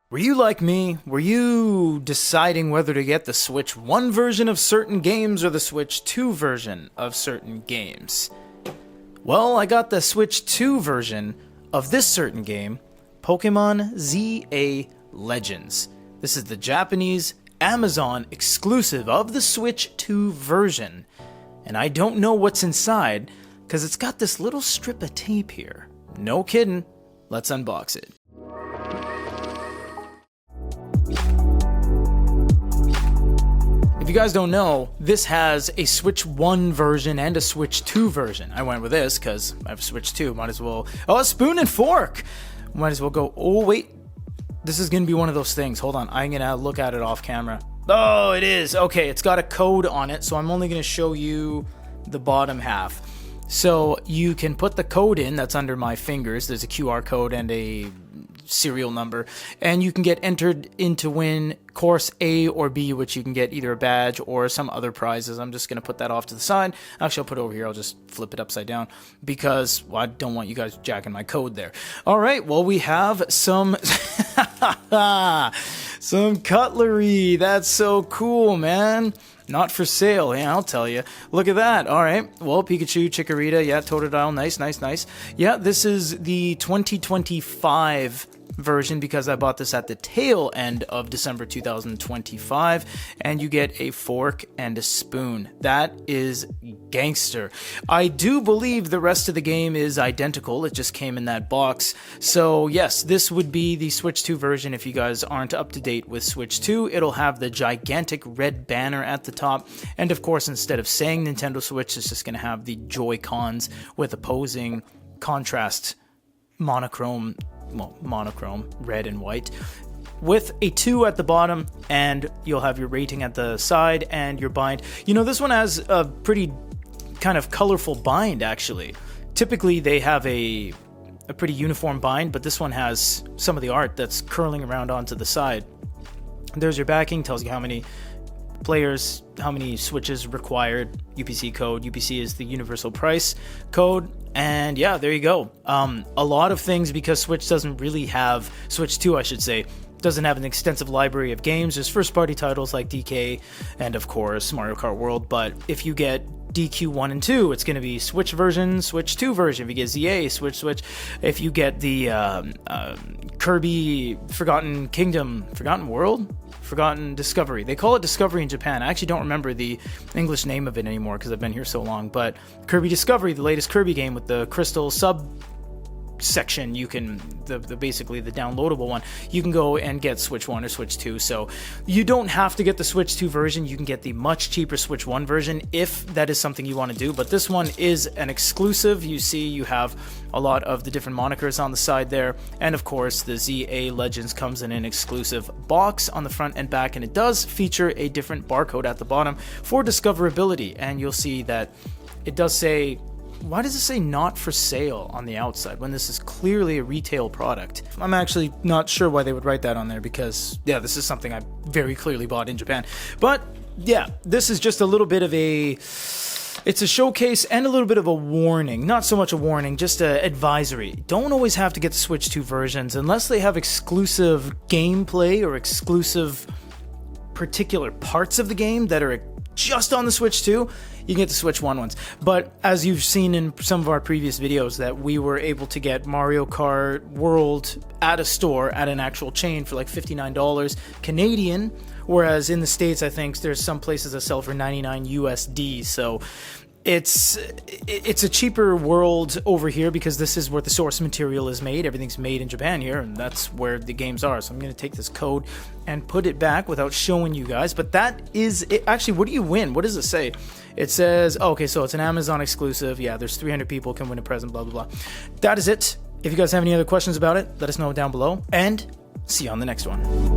Were you like me? Were you deciding whether to get the Switch 1 version of certain games or the Switch 2 version of certain games? Well, I got the Switch 2 version of this certain game, Pokemon ZA Legends. This is the Japanese Amazon exclusive of the Switch 2 version. And I don't know what's inside, because it's got this little strip of tape here. No kidding. Let's unbox it. If you guys don't know, this has a Switch 1 version and a Switch 2 version. I went with this because I have a Switch 2. Might as well... Oh, a spoon and fork! Might as well go... Oh, wait. This is going to be one of those things. Hold on. I'm going to look at it off camera. Oh, it is. Okay, it's got a code on it, so I'm only going to show you the bottom half. So you can put the code in that's under my fingers. There's a QR code and a serial number, and you can get entered in to win course A or B, which you can get either a badge or some other prizes. I'm just going to put that off to the side. Actually, I'll put it over here. I'll just flip it upside down because, well, I don't want you guys jacking my code there. All right, well, we have some some cutlery. That's so cool, man. Not for sale, yeah, I'll tell you. Look at that. All right. Well, Pikachu, Chikorita, yeah, Totodile, nice, nice, nice. Yeah, this is the 2025 version because I bought this at the tail end of December 2025, and you get a fork and a spoon. That is gangster. I do believe the rest of the game is identical. It just came in that box. So yes, this would be the Switch 2 version. If you guys aren't up to date with Switch 2, it'll have the gigantic red banner at the top, and of course, instead of saying Nintendo Switch, it's just going to have the Joy-Cons with opposing contrast monochrome, red and white, with a 2 at the bottom, and you'll have your rating at the side and your bind. You know, this one has a pretty kind of colorful bind, actually. Typically, they have a pretty uniform bind, but this one has some of the art that's curling around onto the side. There's your backing, tells you how many players, how many switches required, UPC code. UPC is the universal price code. And yeah, there you go. A lot of things, because Switch doesn't really have, Switch 2 I should say, doesn't have an extensive library of games. There's first party titles like DK and of course Mario Kart World, but if you get DQ 1 and 2, it's going to be Switch version, Switch 2 version. If you get ZA, Switch. If you get the Kirby Forgotten Kingdom, Forgotten World? Forgotten Discovery. They call it Discovery in Japan. I actually don't remember the English name of it anymore because I've been here so long, but Kirby Discovery, the latest Kirby game with the crystal section, you can basically the downloadable one, you can go and get Switch 1 or Switch 2. So you don't have to get the Switch 2 version. You can get the much cheaper Switch 1 version if that is something you want to do, but this one is an exclusive. You see you have a lot of the different monikers on the side there, and of course the ZA Legends comes in an exclusive box on the front and back, and it does feature a different barcode at the bottom for discoverability, and you'll see that it does say, why does it say not for sale on the outside when this is clearly a retail product? I'm actually not sure why they would write that on there because, yeah, this is something I very clearly bought in Japan. But, yeah, this is just a little bit of it's a showcase and a little bit of a warning. Not so much a warning, just an advisory. Don't always have to get the Switch 2 versions unless they have exclusive gameplay or exclusive particular parts of the game that are just on the Switch 2. You can get the Switch 1 ones. But as you've seen in some of our previous videos, that we were able to get Mario Kart World at a store, at an actual chain, for like $59 Canadian, whereas in the States, I think there's some places that sell for 99 USD. So it's a cheaper world over here because this is where the source material is made. Everything's made in Japan here, and that's where the games are. So I'm going to take this code and put it back without showing you guys. But that is it. Actually, what do you win? What does it say? It says, okay, so it's an Amazon exclusive. Yeah, there's 300 people can win a present, blah, blah, blah. That is it. If you guys have any other questions about it, let us know down below, and see you on the next one.